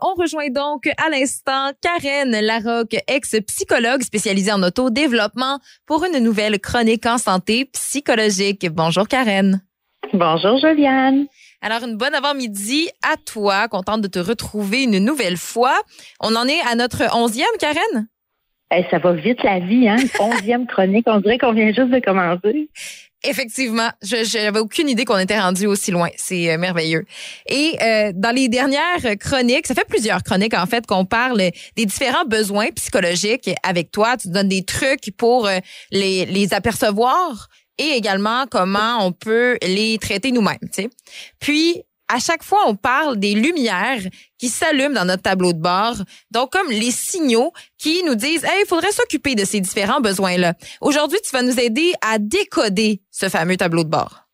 On rejoint donc à l'instant Karen Larocque, ex-psychologue spécialisée en autodéveloppement pour une nouvelle chronique en santé psychologique. Bonjour Karen. Bonjour Josiane. Alors, une bonne avant-midi à toi. Contente de te retrouver une nouvelle fois. On en est à notre 11e, Karen? Ça va vite la vie, hein? 11e chronique, on dirait qu'on vient juste de commencer. Effectivement, je n'avais aucune idée qu'on était rendu aussi loin. C'est merveilleux. Et dans les dernières chroniques, ça fait plusieurs chroniques en fait qu'on parle des différents besoins psychologiques avec toi. Tu te donnes des trucs pour les apercevoir et également comment on peut les traiter nous-mêmes. Tu sais. Puis à chaque fois, on parle des lumières qui s'allument dans notre tableau de bord. Donc, comme les signaux qui nous disent, hey, il faudrait s'occuper de ces différents besoins-là. Aujourd'hui, tu vas nous aider à décoder ce fameux tableau de bord.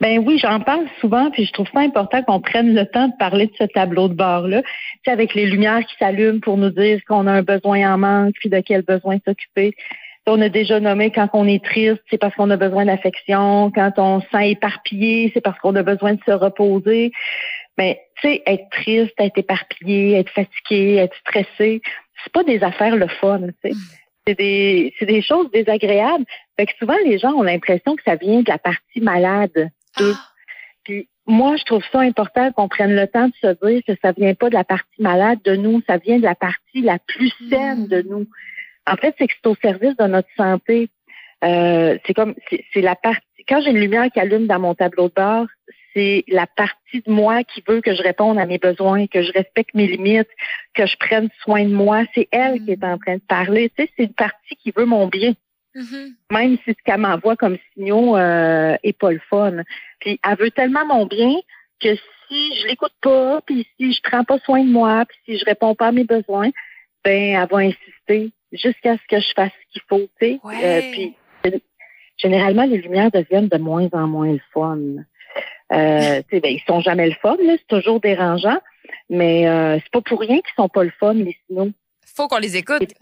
Ben oui, j'en parle souvent, puis je trouve ça important qu'on prenne le temps de parler de ce tableau de bord-là. Tu sais, avec les lumières qui s'allument pour nous dire qu'on a un besoin en manque, puis de quel besoin s'occuper. On a déjà nommé quand on est triste, c'est parce qu'on a besoin d'affection. Quand on se sent éparpillé, c'est parce qu'on a besoin de se reposer. Mais tu sais, être triste, être éparpillé, être fatigué, être stressé, c'est pas des affaires le fun, tu sais. C'est des choses désagréables. Fait que souvent, les gens ont l'impression que ça vient de la partie malade d'eux. Puis moi, je trouve ça important qu'on prenne le temps de se dire que ça vient pas de la partie malade de nous, ça vient de la partie la plus saine de nous. En fait, c'est que c'est au service de notre santé. C'est la partie. Quand j'ai une lumière qui allume dans mon tableau de bord, c'est la partie de moi qui veut que je réponde à mes besoins, que je respecte mes limites, que je prenne soin de moi. C'est elle qui est en train de parler. Tu sais, c'est une partie qui veut mon bien. Même si ce qu'elle m'envoie comme signaux est pas le fun. Puis elle veut tellement mon bien que si je l'écoute pas, puis si je prends pas soin de moi, puis si je réponds pas à mes besoins, ben elle va insister jusqu'à ce que je fasse ce qu'il faut, tu sais. Ouais. Puis généralement, les lumières deviennent de moins en moins le fun. Tu sais, ben, ils sont jamais le fun, là, c'est toujours dérangeant, mais c'est pas pour rien qu'ils sont pas le fun, les signaux. Faut qu'on les écoute.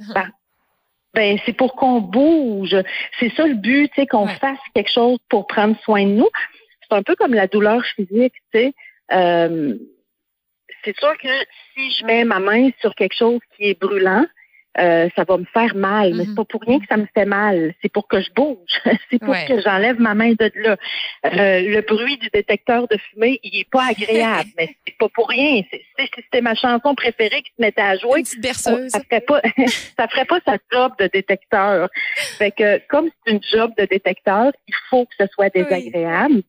C'est pour qu'on bouge. C'est ça le but, tu sais, qu'on fasse quelque chose pour prendre soin de nous. C'est un peu comme la douleur physique, tu sais. C'est sûr que si je mets ma main sur quelque chose qui est brûlant, ça va me faire mal, mais c'est pas pour rien que ça me fait mal. C'est pour que je bouge. C'est pour que j'enlève ma main de là. Le bruit du détecteur de fumée, il est pas agréable, mais c'est pas pour rien. Si c'était ma chanson préférée qui se mettait à jouer, ça ferait pas sa job de détecteur. Fait que comme c'est une job de détecteur, il faut que ce soit désagréable.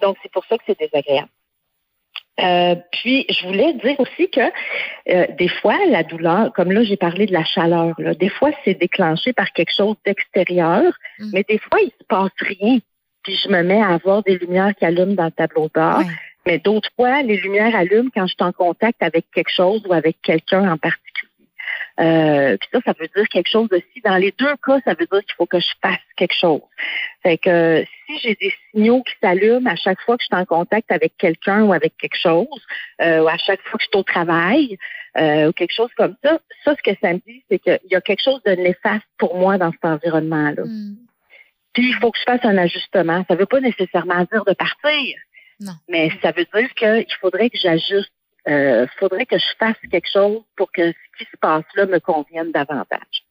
Donc c'est pour ça que c'est désagréable. Puis, je voulais dire aussi que des fois, la douleur, comme là, j'ai parlé de la chaleur, là, des fois, c'est déclenché par quelque chose d'extérieur, mais des fois, il se passe rien. Puis, je me mets à avoir des lumières qui allument dans le tableau de bord. Mais d'autres fois, les lumières allument quand je suis en contact avec quelque chose ou avec quelqu'un en particulier. Puis ça veut dire quelque chose aussi. Dans les deux cas, ça veut dire qu'il faut que je fasse quelque chose. Fait que si j'ai des signaux qui s'allument à chaque fois que je suis en contact avec quelqu'un ou avec quelque chose, ou à chaque fois que je suis au travail, ou quelque chose comme ça, ce que ça me dit, c'est qu'il y a quelque chose de néfaste pour moi dans cet environnement-là. Puis il faut que je fasse un ajustement. Ça veut pas nécessairement dire de partir, mais ça veut dire qu'il faudrait que j'ajuste. Faudrait que je fasse quelque chose pour que ce qui se passe là me convienne davantage.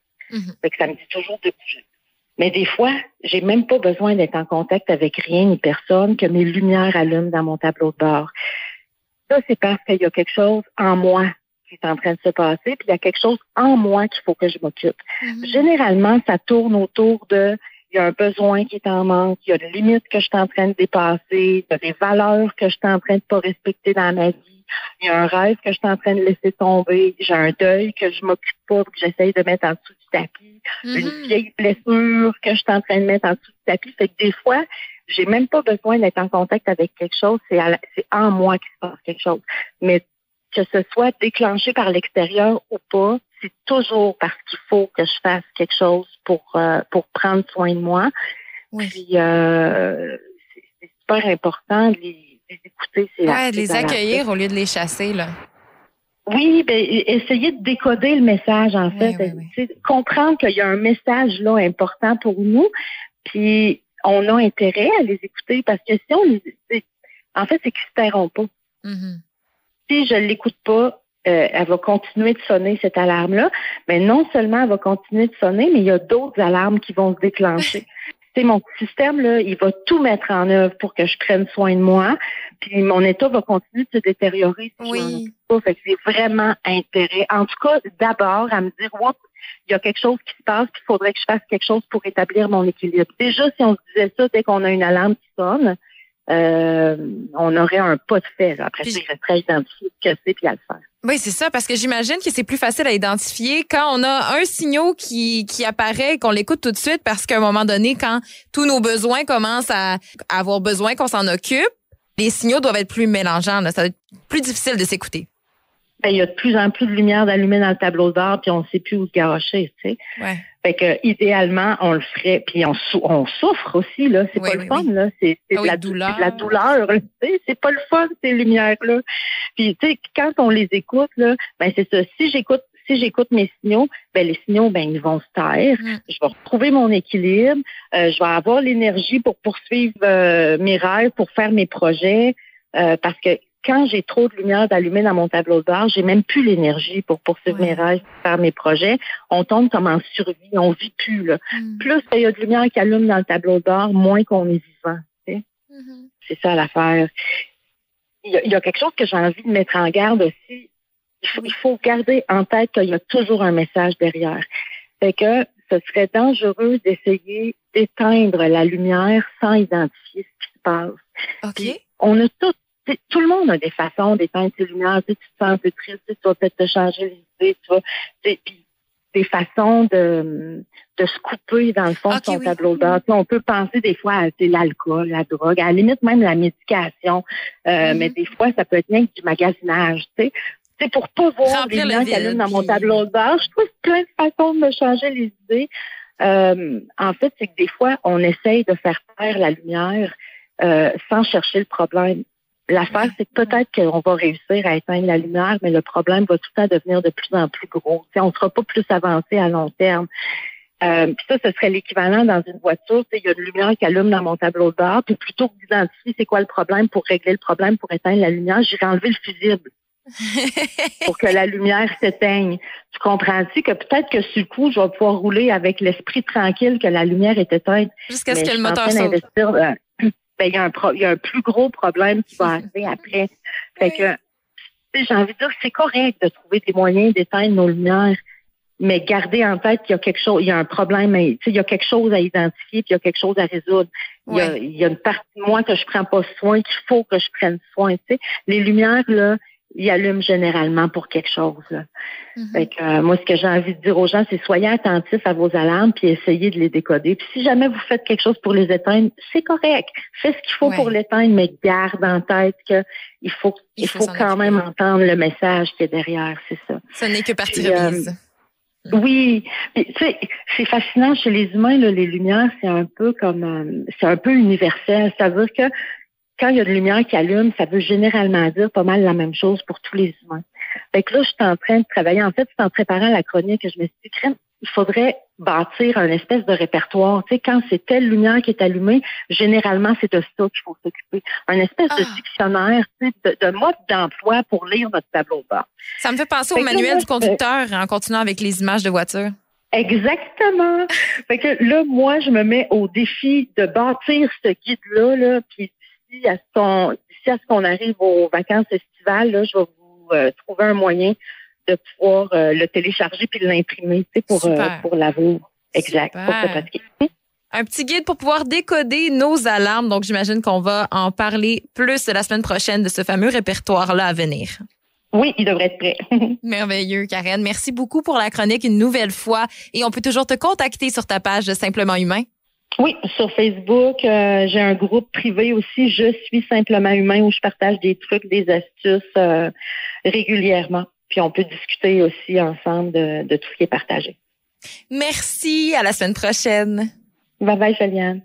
Fait que ça me dit toujours de bouger. Mais des fois, j'ai même pas besoin d'être en contact avec rien ni personne, que mes lumières allument dans mon tableau de bord. Ça, c'est parce qu'il y a quelque chose en moi qui est en train de se passer, puis il y a quelque chose en moi qu'il faut que je m'occupe. Généralement, ça tourne autour de il y a un besoin qui est en manque, il y a des limites que je suis en train de dépasser, il y a des valeurs que je suis en train de pas respecter dans ma vie. Il y a un rêve que je suis en train de laisser tomber. J'ai un deuil que je m'occupe pas, que j'essaye de mettre en dessous du tapis. Une vieille blessure que je suis en train de mettre en dessous du tapis. Fait que des fois, j'ai même pas besoin d'être en contact avec quelque chose. C'est en moi qu'il se passe quelque chose. Mais que ce soit déclenché par l'extérieur ou pas, c'est toujours parce qu'il faut que je fasse quelque chose pour prendre soin de moi. Puis c'est super important de les écouter. De les accueillir au lieu de les chasser, là. Oui, essayer de décoder le message, en fait. Comprendre qu'il y a un message là important pour nous, puis on a intérêt à les écouter parce que si on les... En fait, c'est qu'ils se tairont pas. Si je l'écoute pas, elle va continuer de sonner, cette alarme-là. Mais non seulement elle va continuer de sonner, mais il y a d'autres alarmes qui vont se déclencher. Tu sais, mon système, là, il va tout mettre en œuvre pour que je prenne soin de moi. Puis mon état va continuer de se détériorer si je m'en occupe pas. Fait que j'ai vraiment intérêt. En tout cas, d'abord, à me dire, oups, il y a quelque chose qui se passe, puis il faudrait que je fasse quelque chose pour rétablir mon équilibre. Déjà, si on se disait ça dès qu'on a une alarme qui sonne, on aurait un pas de fait. Là. Après, il resterait à identifier ce que c'est puis à le faire. Oui, c'est ça, parce que j'imagine que c'est plus facile à identifier quand on a un signal qui apparaît, qu'on l'écoute tout de suite, parce qu'à un moment donné, quand tous nos besoins commencent à avoir besoin qu'on s'en occupe, les signaux doivent être plus mélangeants. Là. Ça va être plus difficile de s'écouter. Ben, il y a de plus en plus de lumière d'allumée dans le tableau de bord, puis on ne sait plus où se garocher, tu sais. Ouais. Fait que idéalement, on le ferait, puis on souffre aussi, là. C'est pas le fun, là. C'est de la douleur. Tu sais. C'est pas le fun, ces lumières-là. Puis, tu sais, quand on les écoute, là, ben, c'est ça. Si j'écoute mes signaux, ben, les signaux, ben, ils vont se taire. Je vais retrouver mon équilibre. Je vais avoir l'énergie pour poursuivre mes rêves, pour faire mes projets, parce que quand j'ai trop de lumière d'allumer dans mon tableau de bord, j'ai même plus l'énergie pour poursuivre mes rêves, pour faire mes projets. On tombe comme en survie, on vit plus, là. Plus il y a de lumière qui allume dans le tableau de bord, moins qu'on est vivant. Tu sais? C'est ça l'affaire. Il y a quelque chose que j'ai envie de mettre en garde aussi. Il faut garder en tête qu'il y a toujours un message derrière. Fait que ce serait dangereux d'essayer d'éteindre la lumière sans identifier ce qui se passe. OK. On a tout le monde a des façons d'éteindre ses lumières. Tu te sens un peu triste, tu vas peut-être te changer les idées, puis des façons de se couper dans le fond de son tableau de bord. On peut penser des fois à l'alcool, la drogue, à la limite même la médication, mais des fois ça peut être rien que du magasinage. Tu sais, pour pas voir les lumières qui allument dans mon tableau de bord, je trouve plein de façons de me changer les idées. En fait, c'est que des fois on essaye de faire taire la lumière sans chercher le problème. L'affaire, c'est que peut-être qu'on va réussir à éteindre la lumière, mais le problème va tout le temps devenir de plus en plus gros. T'sais, on ne sera pas plus avancé à long terme. Puis ça, ce serait l'équivalent dans une voiture. Il y a une lumière qui allume dans mon tableau de bord. Puis plutôt que d'identifier c'est quoi le problème pour régler le problème, pour éteindre la lumière, j'irai enlever le fusible pour que la lumière s'éteigne. Tu comprends-tu que peut-être que sur le coup, je vais pouvoir rouler avec l'esprit tranquille que la lumière est éteinte. Jusqu'à ce que le moteur saute. Ben, il y a un plus gros problème qui va arriver après. Fait que, j'ai envie de dire que c'est correct de trouver des moyens d'éteindre nos lumières, mais garder en tête qu'il y a quelque chose, il y a un problème, il y a quelque chose à identifier, puis il y a quelque chose à résoudre. Il y a une partie de moi que je prends pas soin, qu'il faut que je prenne soin. Tu sais, les lumières, là, ils allument généralement pour quelque chose. Là. Fait que, moi, ce que j'ai envie de dire aux gens, c'est soyez attentifs à vos alarmes puis essayez de les décoder. Puis si jamais vous faites quelque chose pour les éteindre, c'est correct. Fais ce qu'il faut pour l'éteindre, mais garde en tête que il faut quand même entendre le message qui est derrière, c'est ça. Ce n'est que partie remise. Oui, tu sais, c'est fascinant chez les humains, là, les lumières, c'est un peu comme, c'est un peu universel. Ça veut dire que quand il y a de lumière qui allume, ça veut généralement dire pas mal la même chose pour tous les humains. Fait que là, je suis en train de travailler. En fait, c'est en préparant la chronique que je me suis dit, il faudrait bâtir un espèce de répertoire. Tu sais, quand c'est telle lumière qui est allumée, généralement, c'est de ça qu'il faut s'occuper. Un espèce de dictionnaire, tu sais, de mode d'emploi pour lire notre tableau de bord. Ça me fait penser au manuel du conducteur en continuant avec les images de voiture. Exactement. Fait que là, moi, je me mets au défi de bâtir ce guide-là, là, puis d'ici à ce qu'on arrive aux vacances estivales, là, je vais vous trouver un moyen de pouvoir le télécharger puis l'imprimer, tu sais, pour l'avoir. Exact. Pour se pratiquer. Un petit guide pour pouvoir décoder nos alarmes. Donc, j'imagine qu'on va en parler plus la semaine prochaine de ce fameux répertoire-là à venir. Oui, il devrait être prêt. Merveilleux, Karen. Merci beaucoup pour la chronique une nouvelle fois. Et on peut toujours te contacter sur ta page de Simplement Humain. Oui, sur Facebook, j'ai un groupe privé aussi, Je suis Simplement Humain, où je partage des trucs, des astuces régulièrement. Puis on peut discuter aussi ensemble de tout ce qui est partagé. Merci, à la semaine prochaine. Bye bye, Juliane.